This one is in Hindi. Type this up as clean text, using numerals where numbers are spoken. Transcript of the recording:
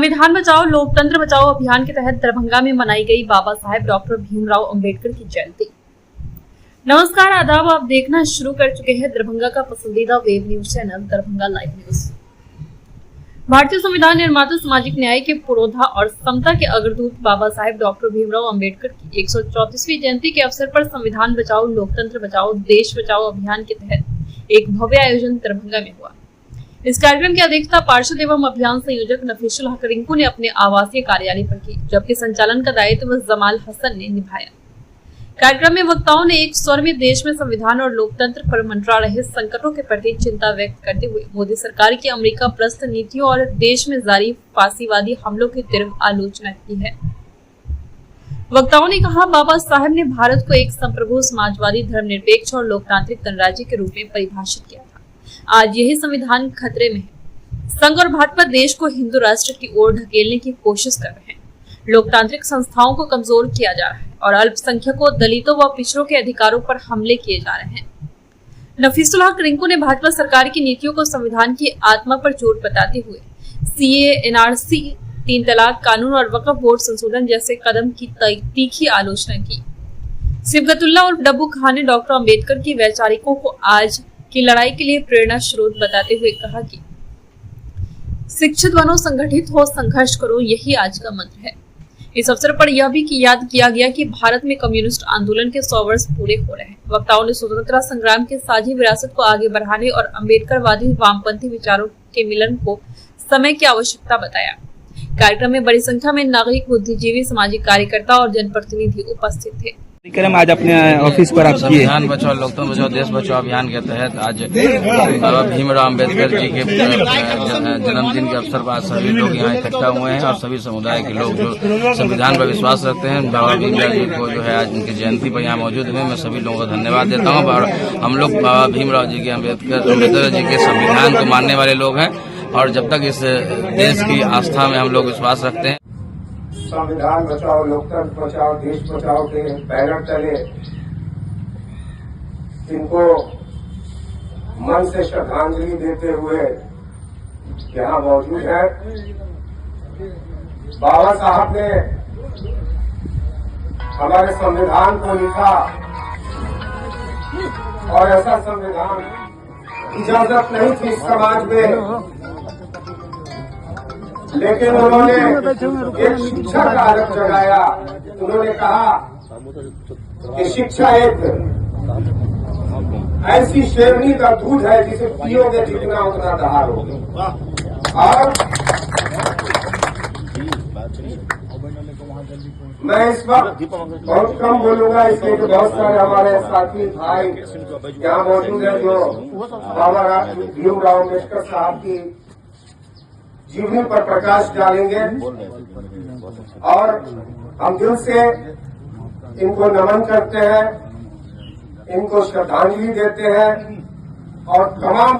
संविधान बचाओ लोकतंत्र बचाओ अभियान के तहत दरभंगा में मनाई गई बाबा साहेब डॉक्टर भीमराव अंबेडकर की जयंती। नमस्कार, आदाब। आप देखना शुरू कर चुके हैं दरभंगा का पसंदीदा web news channel Darbhanga live news. भारतीय संविधान निर्माता, सामाजिक न्याय के पुरोधा और समता के अग्रदूत बाबा साहेब डॉक्टर भीमराव अंबेडकर की 134वीं जयंती के अवसर पर संविधान बचाओ लोकतंत्र बचाओ देश बचाओ अभियान के तहत एक भव्य आयोजन दरभंगा में हुआ। इस कार्यक्रम की अध्यक्षता पार्षद एवं अभियान संयोजक नफीसुल हक रिंकू ने अपने आवासीय कार्यालय पर की, जबकि संचालन का दायित्व जमाल हसन ने निभाया। कार्यक्रम में वक्ताओं ने एक स्वर में देश में संविधान और लोकतंत्र पर मंडरा रहे संकटों के प्रति चिंता व्यक्त करते हुए मोदी सरकार की अमेरिका प्रस्थ नीतियों और देश में जारी फांसीवादी हमलों की तीव्र आलोचना की है। वक्ताओं ने कहा, बाबा साहेब ने भारत को एक संप्रभु, समाजवादी, धर्मनिरपेक्ष और लोकतांत्रिक गणराज्य के रूप में परिभाषित किया था। आज यही संविधान खतरे में है। संघ और भाजपा देश को हिंदू राष्ट्र की ओर ढकेलने की कोशिश कर रहे हैं। लोकतांत्रिक संस्थाओं को कमजोर किया जा रहा है और अल्पसंख्यकों, दलितों व पिछड़ों के अधिकारों पर हमले किए जा रहे हैं। नफीसुल हक रिंकू ने भाजपा सरकार की नीतियों को संविधान की आत्मा पर चोट बताते हुए सीए, एनआरसी, 3 तलाक कानून और वक्फ बोर्ड संशोधन जैसे कदम की तीखी आलोचना की। सिबगतुल्ला और डब्बू खान ने डॉक्टर अम्बेडकर की वैचारिकों को आज की लड़ाई के लिए प्रेरणा स्रोत बताते हुए कहा कि शिक्षित बनो, संगठित हो, संघर्ष करो, यही आज का मंत्र है। इस अवसर पर यह भी याद किया गया कि भारत में कम्युनिस्ट आंदोलन के 100 वर्ष पूरे हो रहे हैं। वक्ताओं ने स्वतंत्रता संग्राम के साझी विरासत को आगे बढ़ाने और अम्बेडकरवादी वामपंथी विचारों के मिलन को समय की आवश्यकता बताया। कार्यक्रम में बड़ी संख्या में नागरिक, बुद्धिजीवी, सामाजिक कार्यकर्ता और जनप्रतिनिधि उपस्थित थे। कार्यक्रम आज अपने ऑफिस पर आप किए। संविधान बचाओ लोकतंत्र बचाओ देश बचाओ अभियान के तहत आज बाबा भीमराव अंबेडकर जी के जन्मदिन के अवसर पर सभी लोग यहाँ इकट्ठा हुए हैं और सभी समुदाय के लोग जो संविधान पर विश्वास रखते हैं, बाबा भीमराव जी को जो है आज उनकी जयंती पर यहाँ मौजूद हुए। मैं सभी लोगों को धन्यवाद देता हूँ। और हम लोग बाबा भीमराव जी के अम्बेडकर जी के संविधान को मानने वाले लोग हैं और जब तक इस देश की आस्था में हम लोग विश्वास रखते हैं। संविधान बचाओ लोकतंत्र बचाओ देश बचाओ के बैनर तले इनको मन से श्रद्धांजलि देते हुए यहाँ मौजूद है। बाबा साहब ने हमारे संविधान को लिखा और ऐसा संविधान इजाजत नहीं थी समाज में, लेकिन उन्होंने एक शिक्षा का आरोप जगाया। उन्होंने कहा कि शिक्षा एक ऐसी शेरनी का दूध है जिसे पियोगे जितना उतना दहार होगे। और मैं इस वक्त बहुत कम बोलूंगा, इसलिए कि बहुत सारे हमारे साथी भाई यहाँ मौजूद हैं जो बाबा भीमराव अम्बेडकर साहब की जीवनी पर प्रकाश डालेंगे और हम दिल से इनको नमन करते हैं, इनको श्रद्धांजलि देते हैं और तमाम